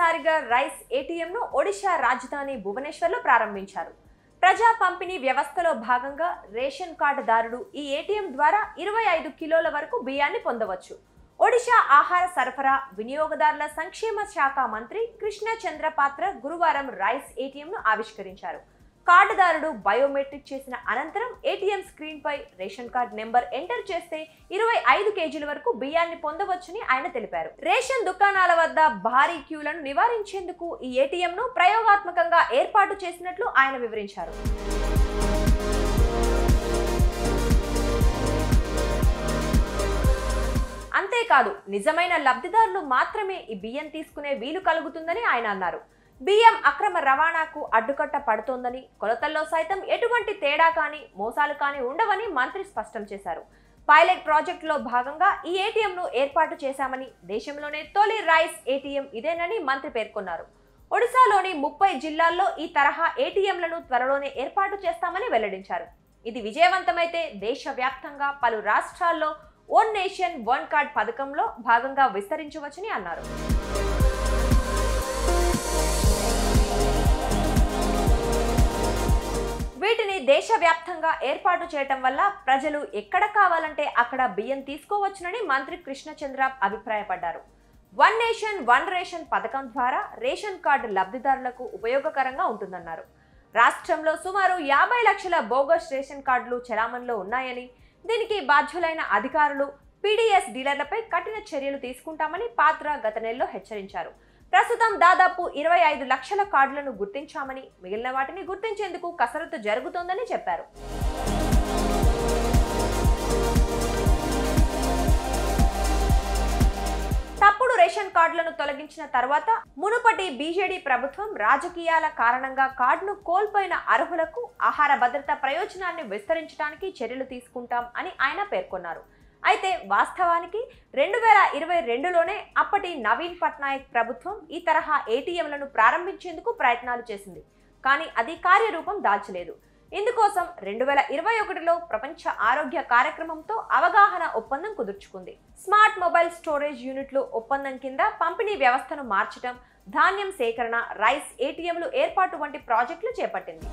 తొలిసారిగా రైస్ ఏటీఎంను ఒడిశా రాజధాని భువనేశ్వర్లో ప్రారంభించారు. ప్రజా పంపిణీ వ్యవస్థలో భాగంగా రేషన్ కార్డుదారుడు ఈ ఏటీఎం ద్వారా 25 కిలోల వరకు బియ్యాన్ని పొందవచ్చు. ఒడిశా ఆహార సరఫరా వినియోగదారుల సంక్షేమ శాఖ మంత్రి కృష్ణ చంద్రపాత్ర గురువారం రైస్ ఏటీఎంను ఆవిష్కరించారు. కార్డుదారుడు బయోమెట్రిక్ చేసిన అనంతరం ఏటీఎం స్క్రీన్ పై రేషన్ కార్డు నెంబర్ ఎంటర్ చేస్తే 25 కేజీల వరకు బియ్యాన్ని పొందవచ్చని ఆయన తెలిపారు. రేషన్ దుకాణాల వద్ద భారీ క్యూలను నివారించేందుకు ఈ ఏటీఎంను ప్రయోగాత్మకంగా ఏర్పాటు చేసినట్లు ఆయన వివరించారు. అంతేకాదు నిజమైన లబ్ధిదారులు మాత్రమే ఈ బియ్యం తీసుకునే వీలు కలుగుతుందని ఆయన అన్నారు. బియ్యం అక్రమ రవాణాకు అడ్డుకట్ట పడుతోందని, కొలతల్లో సైతం ఎటువంటి తేడా కానీ మోసాలు కానీ ఉండవని మంత్రి స్పష్టం చేశారు. పైలట్ ప్రాజెక్టులో భాగంగా ఈ ఏటీఎంను ఏర్పాటు చేశామని, దేశంలోనే తొలి రైస్ ఏటీఎం ఇదేనని మంత్రి పేర్కొన్నారు. ఒడిశాలోని 30 జిల్లాల్లో ఈ తరహా ఏటీఎంలను త్వరలోనే ఏర్పాటు చేస్తామని వెల్లడించారు. ఇది విజయవంతమైతే దేశవ్యాప్తంగా పలు రాష్ట్రాల్లో వన్ నేషన్ వన్ కార్డ్ పథకంలో భాగంగా విస్తరించవచ్చని అన్నారు. వీటిని దేశవ్యాప్తంగా ఏర్పాటు చేయటం వల్ల ప్రజలు ఎక్కడ కావాలంటే అక్కడ బియ్యం తీసుకోవచ్చునని మంత్రి కృష్ణచంద్ర అభిప్రాయపడ్డారు. వన్ నేషన్ వన్ రేషన్ పథకం ద్వారా రేషన్ కార్డు లబ్ధిదారులకు ఉపయోగకరంగా ఉంటుందన్నారు. రాష్ట్రంలో సుమారు 50 లక్షల బోగస్ రేషన్ కార్డులు చలామణిలో ఉన్నాయని, దీనికి బాధ్యులైన అధికారులు పీడీఎస్ డీలర్లపై కఠిన చర్యలు తీసుకుంటామని పాత్ర గత నెలలో హెచ్చరించారు. ప్రస్తుతం దాదాపు 25 లక్షల కార్డులను గుర్తించామని, మిగిలిన వాటిని గుర్తించేందుకు కసరత్తు జరుగుతోందని చెప్పారు. తప్పుడు రేషన్ కార్డులను తొలగించిన తర్వాత మునుపటి బీజేడీ ప్రభుత్వం రాజకీయాల కారణంగా కార్డును కోల్పోయిన అర్హులకు ఆహార భద్రత ప్రయోజనాన్ని విస్తరించడానికి చర్యలు తీసుకుంటాం అని ఆయన పేర్కొన్నారు. అయితే వాస్తవానికి 2022లోనే అప్పటి నవీన్ పట్నాయక్ ప్రభుత్వం ఈ తరహా ఏటీఎంలను ప్రారంభించేందుకు ప్రయత్నాలు చేసింది. కానీ అది కార్యరూపం దాల్చలేదు. ఇందుకోసం 2021లో ప్రపంచ ఆరోగ్య కార్యక్రమంతో అవగాహన ఒప్పందం కుదుర్చుకుంది. స్మార్ట్ మొబైల్ స్టోరేజ్ యూనిట్లు ఒప్పందం కింద పంపిణీ వ్యవస్థను మార్చడం, ధాన్యం సేకరణ, రైస్ ఏటీఎంలు ఏర్పాటు వంటి ప్రాజెక్టులు చేపట్టింది.